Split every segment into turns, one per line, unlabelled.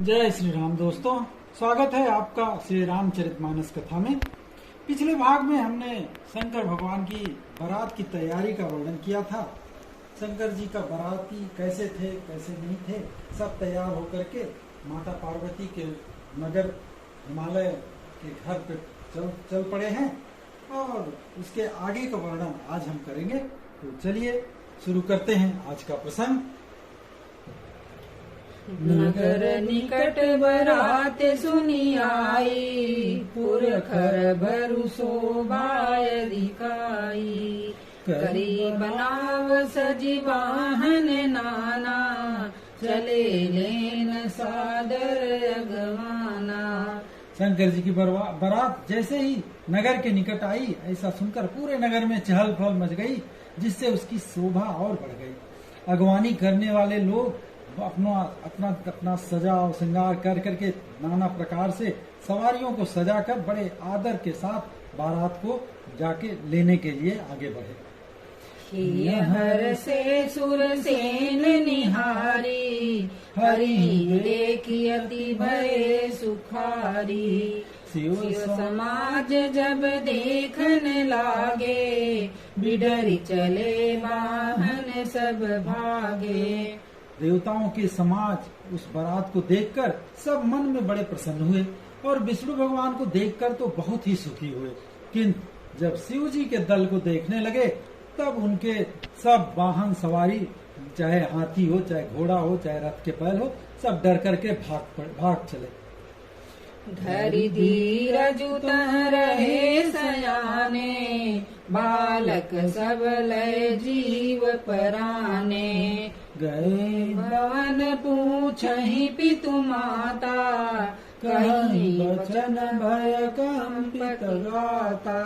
जय श्री राम दोस्तों, स्वागत है आपका श्री रामचरितमानस कथा में। पिछले भाग में हमने शंकर भगवान की बारात की तैयारी का वर्णन किया था। शंकर जी का बाराती कैसे थे कैसे नहीं थे, सब तैयार होकर के माता पार्वती के नगर हिमालय के घर पे चल पड़े हैं और उसके आगे का वर्णन आज हम करेंगे। तो चलिए शुरू करते हैं आज का प्रसंग।
नगर निकट बरात सुनी आई, पुरखर भरु शोभाय दिखाई। करी बनाव सजी वाहन नाना, चले लेन सादर अगवाना।
शंकर जी की बारात जैसे ही नगर के निकट आई, ऐसा सुनकर पूरे नगर में चहल पहल मच गई, जिससे उसकी शोभा और बढ़ गई। अगवानी करने वाले लोग अपना सजा और श्रृंगार कर करके नाना प्रकार से सवारियों को सजाकर बड़े आदर के साथ बारात को जाके लेने के लिए आगे बढ़े।
हर से सुर सेन निहारी, हरि देखी अति भय सुखारी। शिव समाज जब देखने लागे, बिडरी चले वाहन सब भागे।
देवताओं के समाज उस बारात को देखकर सब मन में बड़े प्रसन्न हुए और विष्णु भगवान को देखकर तो बहुत ही सुखी हुए। किंतु जब शिव जी के दल को देखने लगे, तब उनके सब वाहन सवारी, चाहे हाथी हो, चाहे घोड़ा हो, चाहे रथ के बैल हो, सब डर करके भाग चले।
धरि धीरज रहे सयाने, बालक सब लय जीव पराने। गए भवन पूछहि पितु माता, कहीं वचन भय कंपित गाता।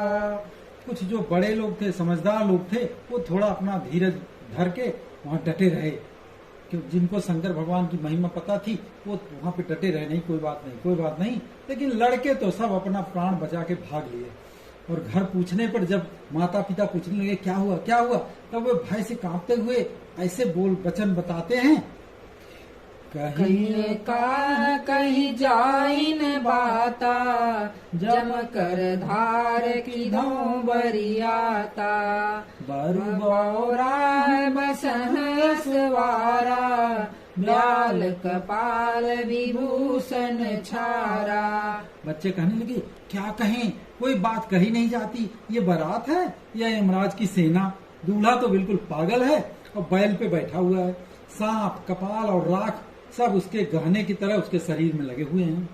कुछ जो बड़े लोग थे, समझदार लोग थे, वो थोड़ा अपना धीरज धर के वहाँ डटे रहे। जिनको शंकर भगवान की महिमा पता थी, वो वहाँ पे डटे रहे, नहीं कोई बात नहीं। लेकिन लड़के तो सब अपना प्राण बचा के भाग लिए। और घर पूछने पर जब माता पिता पूछने लगे क्या हुआ, तब वो भय से कांपते हुए ऐसे बोल वचन बताते हैं।
कहीं जाइन बाता, जम कर धार की धो बरियाता। बरु बौरा बसन सवारा, ब्याल कपाल विभूषण छारा।
बच्चे कहने लगे क्या कहें, कोई बात कही नहीं जाती। ये बारात है या यमराज की सेना? दूल्हा तो बिल्कुल पागल है और बैल पे बैठा हुआ है। सांप, कपाल और राख सब उसके गहने की तरह उसके शरीर में लगे हुए हैं।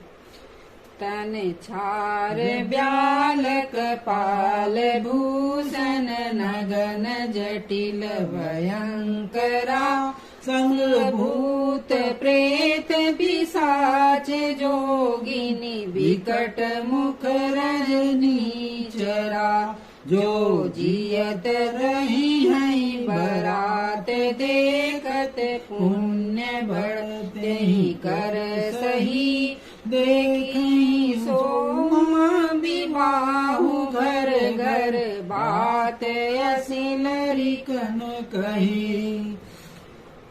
तन छार ब्याल कपाल भूषण, नगन जटिल भयंकरा। संग भूत प्रेत पिशाच जोगिनी, विकट मुख रजनी चरा। जो जियत रही है बारात देखत, पुण्य बढ़ते ही कर सही। देखी सोमा विवाहु घर घर, बात असिल रिकन कही।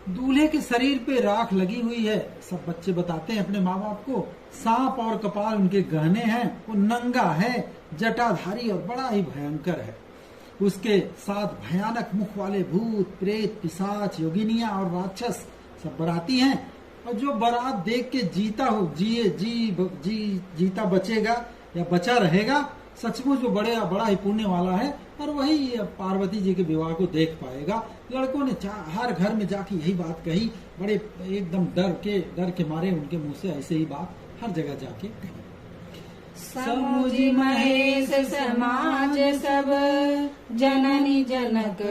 दूल्हे के शरीर पे राख लगी हुई है, सब बच्चे बताते हैं अपने माँ बाप को। सांप और कपाल उनके गहने हैं, वो नंगा है, जटाधारी और बड़ा ही भयंकर है। उसके साथ भयानक मुख वाले भूत, प्रेत, पिशाच, योगिनियां और राक्षस सब बराती हैं। और जो बारात देख के जीता बचेगा या बचा रहेगा, सचमुच वो बड़ा ही पुण्य वाला है और वही पार्वती जी के विवाह को देख पाएगा। लड़कों ने हर घर में जाके यही बात कही, बड़े एकदम डर के मारे उनके मुंह से ऐसे ही बात हर जगह जाके कही।
समुझि महेश समाज सब, जननी जनक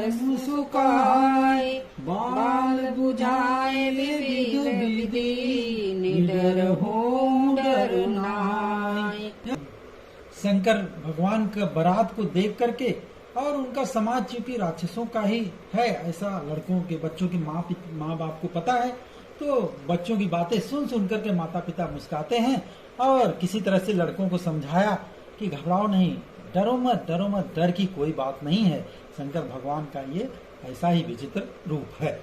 सुखाय। बाल बुझाए विधि, निडर हो डर नाय।
शंकर भगवान का बारात को देख करके, और उनका समाज चूंकि राक्षसों का ही है, ऐसा लड़कों के बच्चों के माँ बाप को पता है, तो बच्चों की बातें सुन करके माता पिता मुस्कुराते हैं और किसी तरह से लड़कों को समझाया कि घबराओ नहीं, डरो मत, डर की कोई बात नहीं है। शंकर भगवान का ये ऐसा ही विचित्र रूप है।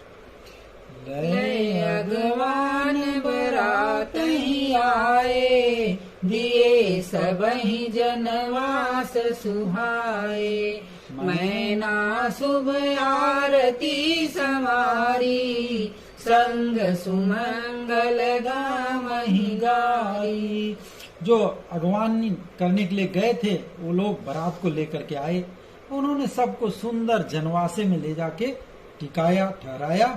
अगवान बरात ही आए, दिए सबहि जनवास सुहाए। मैना शुभ आरती समारी, संग सुमंगल गावहि गाई।
जो अगवानी करने के लिए गए थे वो लोग बारात को लेकर के आए। उन्होंने सबको सुंदर जनवासे में ले जाके टिकाया, ठहराया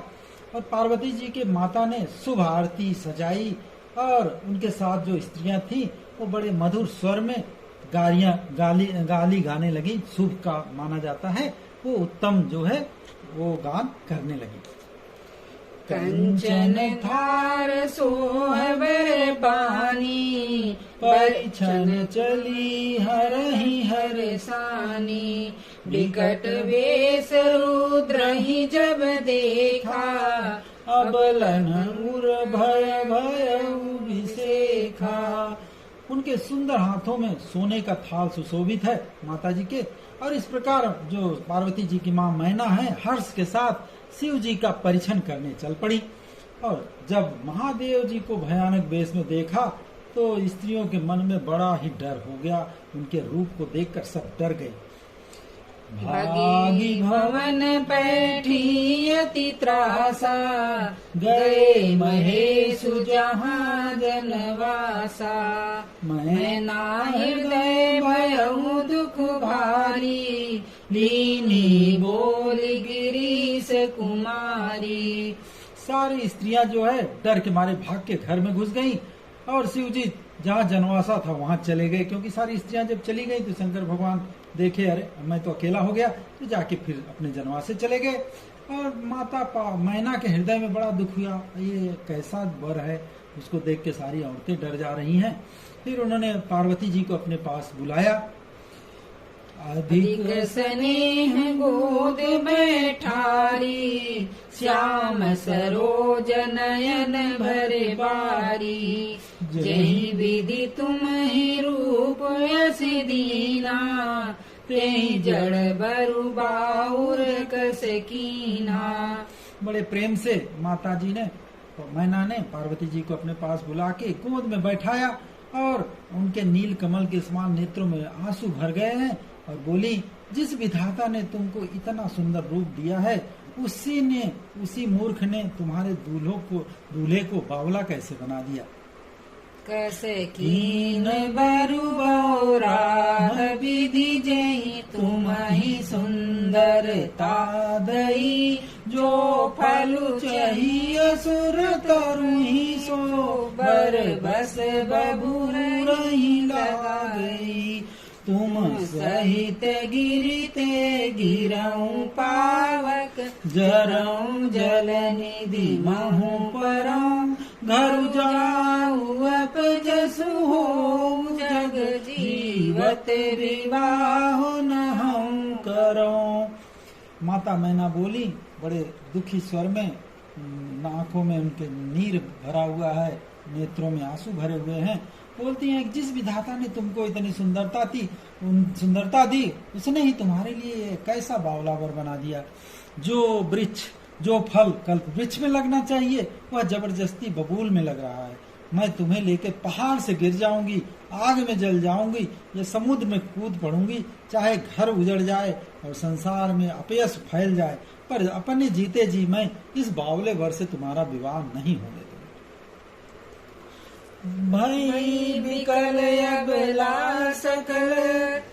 और पार्वती जी के माता ने शुभ आरती सजाई और उनके साथ जो स्त्रियां थी वो बड़े मधुर स्वर में गाली गाने लगी। शुभ का माना जाता है, वो उत्तम जो है वो गान करने लगी।
कंचन थार सोहबर पानी, परिछन चली हरहि हरसानी। विकट वेश रुद्रहि जब देखा, अबलन उर भय भयउ विसेखा।
उनके सुंदर हाथों में सोने का थाल सुशोभित है माता जी के। और इस प्रकार जो पार्वती जी की माँ मैना है हर्ष के साथ शिव जी का परिछन करने चल पड़ी। और जब महादेव जी को भयानक वेश में देखा तो स्त्रियों के मन में बड़ा ही डर हो गया। उनके रूप को देखकर सब डर गए।
भागी भवन बैठी अति त्रासा, गए महेशु जहाँ जनवासा। मैना हृदय भयउ दुख भारी, लीनी बोली गिरीश कुमारी।
सारी स्त्रियां जो है डर के मारे भाग के घर में घुस गईं और शिव जी जहाँ जनवासा था वहां चले गए। क्योंकि सारी स्त्रियां जब चली गई तो शंकर भगवान देखे अरे मैं तो अकेला हो गया, तो जाके फिर अपने जनवासे चले गए। और माता मैना के हृदय में बड़ा दुख हुआ, ये कैसा वर है। उसको देख के सारी औरतें डर जा रही हैं। फिर उन्होंने पार्वती जी को अपने पास बुलाया।
अधिक स्नेह गोद बैठारी, श्याम सरोज नयन भरे बारी। जही विधि तुम ही रूप यस दीना, तेहि जड़ बरु बाउर कस कीना।
बड़े प्रेम से माता जी ने मैना ने पार्वती जी को अपने पास बुला के गोद में बैठाया और उनके नील कमल के समान नेत्रों में आंसू भर गए हैं और बोली, जिस विधाता ने तुमको इतना सुंदर रूप दिया है उसी मूर्ख ने तुम्हारे दूल्हे को बावला कैसे बना दिया।
कैसे कीन बरु बौराह विधि जही, तुम ही सुंदरता दई। जो फलु चाहिए सुर तरुहि, सो बर बस बबूर ही लगा गई। तुम सहित गिरते गिरऊं पावक, जरऊं जल निधि महु परऊं। घर जाऊ अपजसु हो, जग जीवत विवाह न हम करो। माता मैना बोली बड़े दुखी स्वर में, आंखों में उनके नीर भरा हुआ है, नेत्रों में आंसू भरे हुए हैं। बोलती हैं जिस विधाता ने तुमको इतनी सुंदरता दी उसने ही तुम्हारे लिए कैसा बावलावर बना दिया। जो फल कल्प वृक्ष में लगना चाहिए वह जबरदस्ती बबूल में लग रहा है। मैं तुम्हें लेकर पहाड़ से गिर जाऊंगी, आग में जल जाऊंगी या समुद्र में कूद पड़ूंगी, चाहे घर उजड़ जाए और संसार में अपयश फैल जाए, पर अपने जीते जी मैं इस बावले वर से तुम्हारा विवाह नहीं होने दूंगी। भई विकल अबला सकल,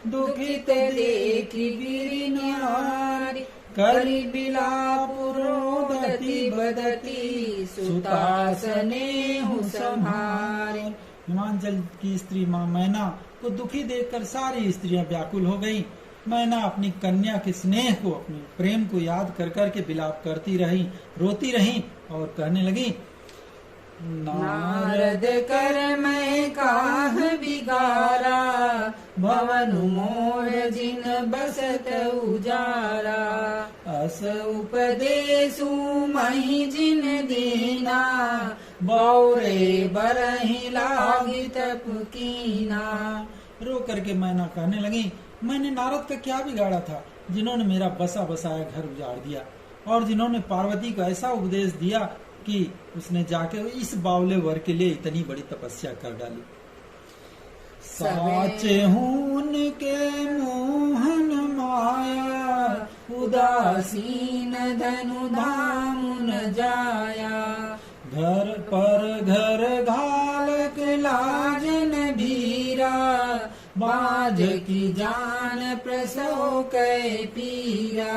दुखित देखी गिरि नारी। करि बिलाप रोदति बदती, सुतासने हूँ संहारे।
हिमांचल की स्त्री माँ मैना को दुखी देखकर सारी स्त्रियां व्याकुल हो गईं। मैना अपनी कन्या के स्नेह को, अपने प्रेम को याद कर कर के विलाप करती रही, रोती रही और कहने लगी,
नारद कर मैं काह बिगारा, भवन मोर जिन बसत उजारा। अस उपदेशु मही जिन दीना, बौरे बरहि लागी तप कीना।
रो करके मैना कहने लगी, मैंने नारद का क्या बिगाड़ा था जिन्होंने मेरा बसा बसाया घर उजाड़ दिया और जिन्होंने पार्वती को ऐसा उपदेश दिया कि उसने जाके इस बावले वर के लिए इतनी बड़ी तपस्या कर डाली। साचे हूं उनके मोहन माया,
उदासीन धनु धाम न जाया।
घर पर घर घालक लाजन भीरा,
बाज की जान प्रसव कै पीरा।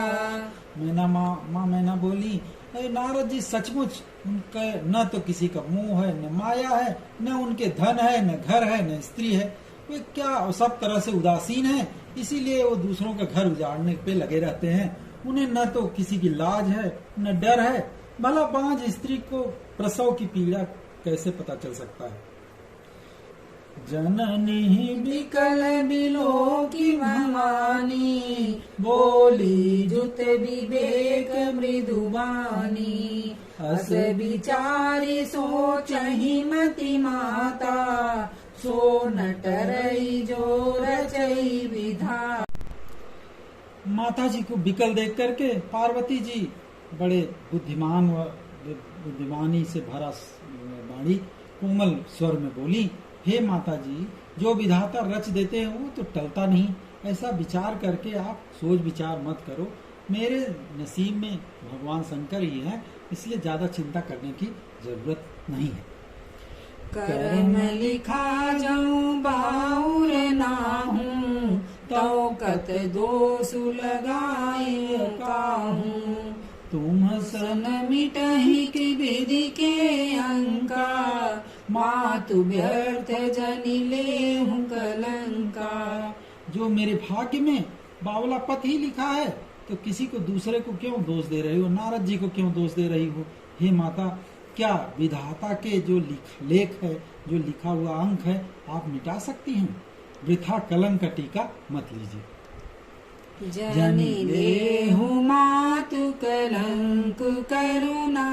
मैना माँ मैना बोली, अरे नारद जी सचमुच उनका न तो किसी का मुंह है, न माया है, न उनके धन है, न घर है, न स्त्री है। वे क्या सब तरह से उदासीन है, इसीलिए वो दूसरों का घर उजाड़ने पे लगे रहते हैं। उन्हें न तो किसी की लाज है, न डर है। भला बांझ स्त्री को प्रसव की पीड़ा कैसे पता चल सकता है। जननी
विकल बिलो की भवानी, बोली जुत विवेक मृदुबानी। अस विचारी सोचहि मति माता, सो न टरई जो रचई विधा।
माता जी को विकल देख करके पार्वती जी बड़े बुद्धिमानी से भरा वाणी कोमल स्वर में बोली, हे माता जी, जो विधाता रच देते हैं वो तो टलता नहीं। ऐसा विचार करके आप सोच विचार मत करो। मेरे नसीब में भगवान शंकर ही हैं, इसलिए ज्यादा चिंता करने की जरूरत नहीं है।
कर्म लिखा जाऊं बाउर नाहूं, तो कत दोष लगाए काहूं।
तुम
सन मिटहि की विधि के अंका, मातु व्यर्थ जनि लेहु कलंका।
जो मेरे भाग्य में बावला पथ ही लिखा है, तो किसी को दूसरे को क्यों दोष दे रही हो, नारद जी को क्यों दोष दे रही हो। हे माता, क्या विधाता के जो लेख है, जो लिखा हुआ अंक है, आप मिटा सकती हैं। वृथा कलंक का टीका मत लीजिए।
जनि लेहु मातु कलंक करुणा,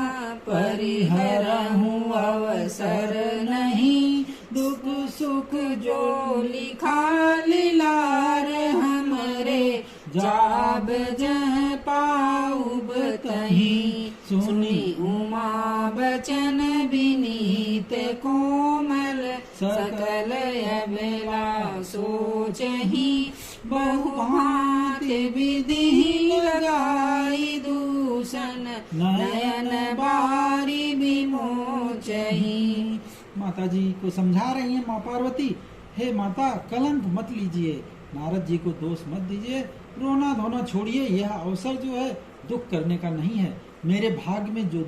परिहरहु अवसर नहीं। दुख सुख जो लिखा लीलार हमरे, जाब जह पाउब तहीं। सुनी उमा बचन विनीत कोमल, सकल अबला सोचहि। बहुभांति विधि लगाई दूषण, नयन बारी विमोचहि।
माता जी को समझा रही है माँ पार्वती, हे माता, कलंक मत लीजिए, नारद जी को दोष मत दीजिए, रोना धोना छोड़िए। यह अवसर जो है दुख करने का नहीं है। मेरे भाग्य में जो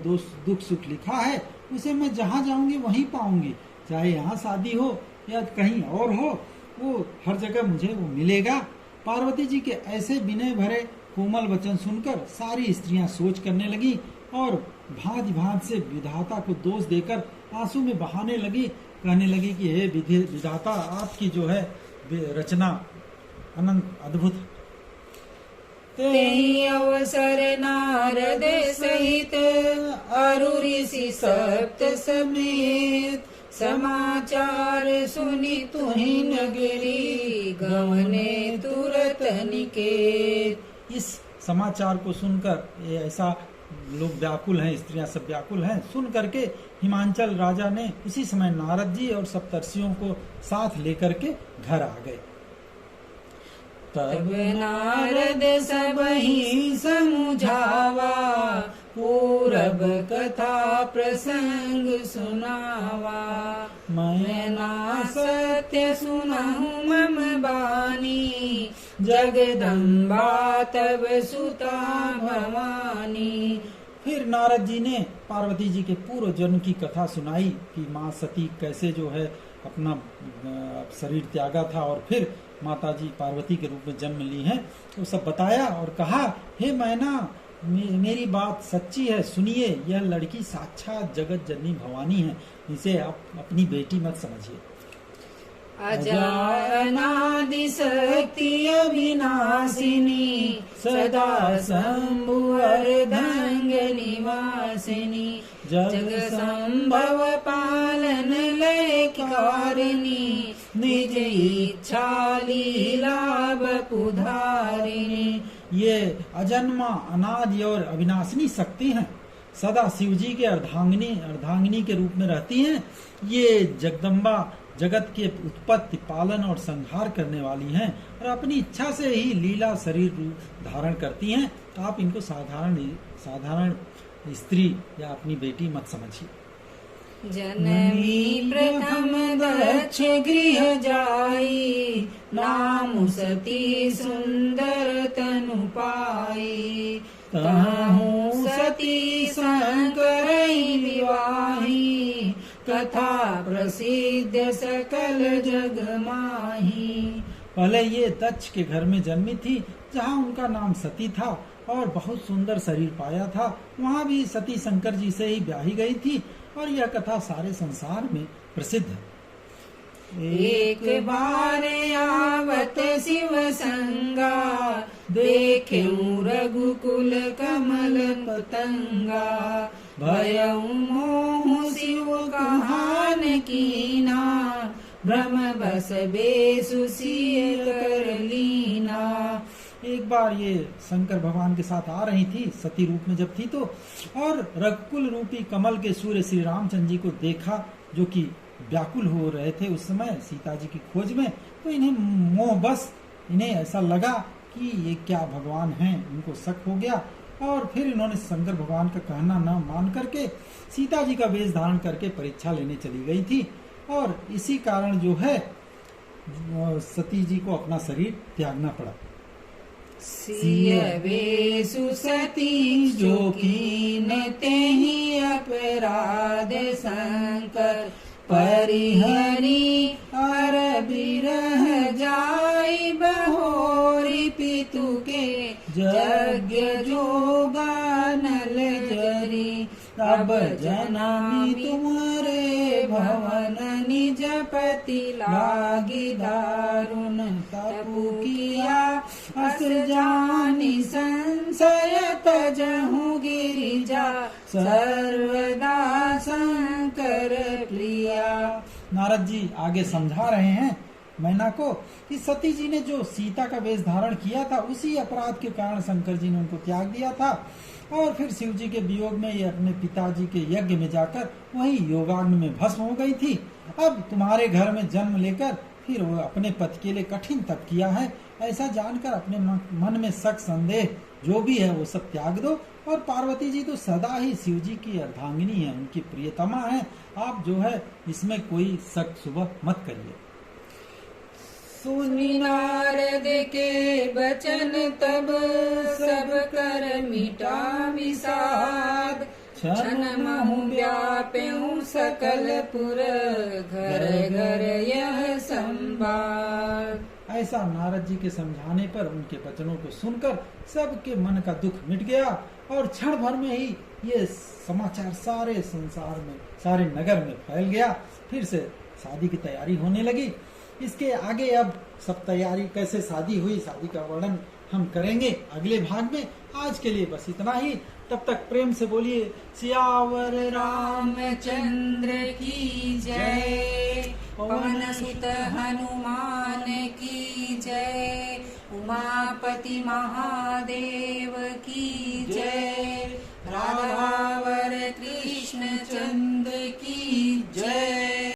दुख सुख लिखा है, उसे मैं जहाँ जाऊंगी वहीं पाऊंगी। चाहे यहाँ शादी हो या कहीं और हो, वो हर जगह मुझे वो मिलेगा। पार्वती जी के ऐसे विनय भरे कोमल वचन सुनकर सारी स्त्रियां सोच करने लगी और भांति भांति से विधाता को दोष देकर आंसू में बहाने लगी। कहने लगी कि हे विधाता, आपकी जो है रचना अनंत अद्भुत।
तेहि अवसर नारद सहित, अरु ऋषि सप्त समेत। समाचार सुनि तुहि नगरी, गवने तुरत निकेत।
इस समाचार को सुनकर ये ऐसा लोग व्याकुल हैं, स्त्रियां सब व्याकुल हैं। सुन करके हिमांचल राजा ने उसी समय नारद जी और सप्तर्षियों को साथ लेकर के घर आ गए।
तब नारद सब ही समुझावा, पूरब कथा प्रसंग सुनावा। मैं ना सत्य सुनहु मम बानी, जगदम्बा तब सुता भवानी।
फिर नारद जी ने पार्वती जी के पूर्व जन्म की कथा सुनाई कि माँ सती कैसे जो है अपना शरीर त्यागा था और फिर माता जी पार्वती के रूप में जन्म ली हैं। तो सब बताया और कहा, हे मैना, मेरी बात सच्ची है, सुनिए। यह लड़की साक्षात जगत जननी भवानी है, इसे आप अपनी बेटी मत समझिए।
अजानादि शक्ति अविनाशिनी, सदा शंभु अर्धंग निवासिनी। जग संभव पालन लय कारिणी, निज इच्छा लीला बपुधारिणी।
ये अजन्मा, अनादि और अविनाशिनी शक्ति हैं। सदा शिव जी के अर्धांगिनी के रूप में रहती हैं। ये जगदम्बा जगत के उत्पत्ति, पालन और संहार करने वाली हैं और अपनी इच्छा से ही लीला शरीर रूप धारण करती हैं। तो आप इनको साधारण स्त्री या अपनी बेटी मत समझिए।
जननी प्रथम दक्ष गृह जाई, नाम सती सुंदर तनु पाई। तहु सती शंकर विवाही, कथा प्रसिद्ध सकल जग माही।
पहले ये दक्ष के घर में जन्मी थी, जहाँ उनका नाम सती था और बहुत सुंदर शरीर पाया था। वहाँ भी सती शंकर जी से ही ब्याही गई थी और यह कथा सारे संसार में प्रसिद्ध है।
एक बार आवत शिव संगा, देखे रघुकुल कमल पतंगा। भयउ मोह शिव कहान कीना, ब्रह्म बस बेसु सिय कर लीना।
एक बार ये शंकर भगवान के साथ आ रही थी, सती रूप में जब थी तो, और रघुकुल रूपी कमल के सूर्य श्री रामचंद्र जी को देखा, जो कि व्याकुल हो रहे थे उस समय सीता जी की खोज में। तो इन्हें मोह बस इन्हें ऐसा लगा कि ये क्या भगवान हैं, इनको शक हो गया और फिर इन्होंने शंकर भगवान का कहना न मान करके सीता जी का वेश धारण करके परीक्षा लेने चली गई थी। और इसी कारण जो है सती जी को अपना शरीर त्यागना पड़ा।
सिय वेसु सती जो कीन तेहि अपराध शंकर, परिहरी अर बिरह जाई बहोरी। पितु के यज्ञ जोगा नल जरी, अब जनामी तुम्हारे भवन। निज पति लागी दारुण तपु किया, अस जानी संशय तजहु गिरिजा। सर्वदा शंकर प्रिया।
नारद जी आगे समझा रहे हैं मैना को कि सती जी ने जो सीता का वेश धारण किया था, उसी अपराध के कारण शंकर जी ने उनको त्याग दिया था। और फिर शिव जी के वियोग में ये अपने पिताजी के यज्ञ में जाकर वही योगाग्नि में भस्म हो गई थी। अब तुम्हारे घर में जन्म लेकर फिर वो अपने पति के लिए कठिन तप किया है। ऐसा जानकर अपने मन में शक संदेह जो भी है वो सब त्याग दो। और पार्वती जी तो सदा ही शिव जी की अर्धांगिनी है, उनकी प्रियतमा है। आप जो है इसमें कोई शक सुबह मत करिए।
सुनि नारद के बचन तब, सब कर मिटा विषाद। क्षण महु व्याप्यु सकल पुर, घर घर यह संवाद।
ऐसा नारद जी के समझाने पर उनके वचनों को सुनकर सबके मन का दुख मिट गया और क्षण भर में ही ये समाचार सारे संसार में, सारे नगर में फैल गया। फिर से शादी की तैयारी होने लगी। इसके आगे अब सब तैयारी कैसे शादी हुई, शादी का वर्णन हम करेंगे अगले भाग में। आज के लिए बस इतना ही। तब तक प्रेम से बोलिए सियावर
रामचंद्र की जय, पवन सुत हनुमान की जय, उमापति महादेव की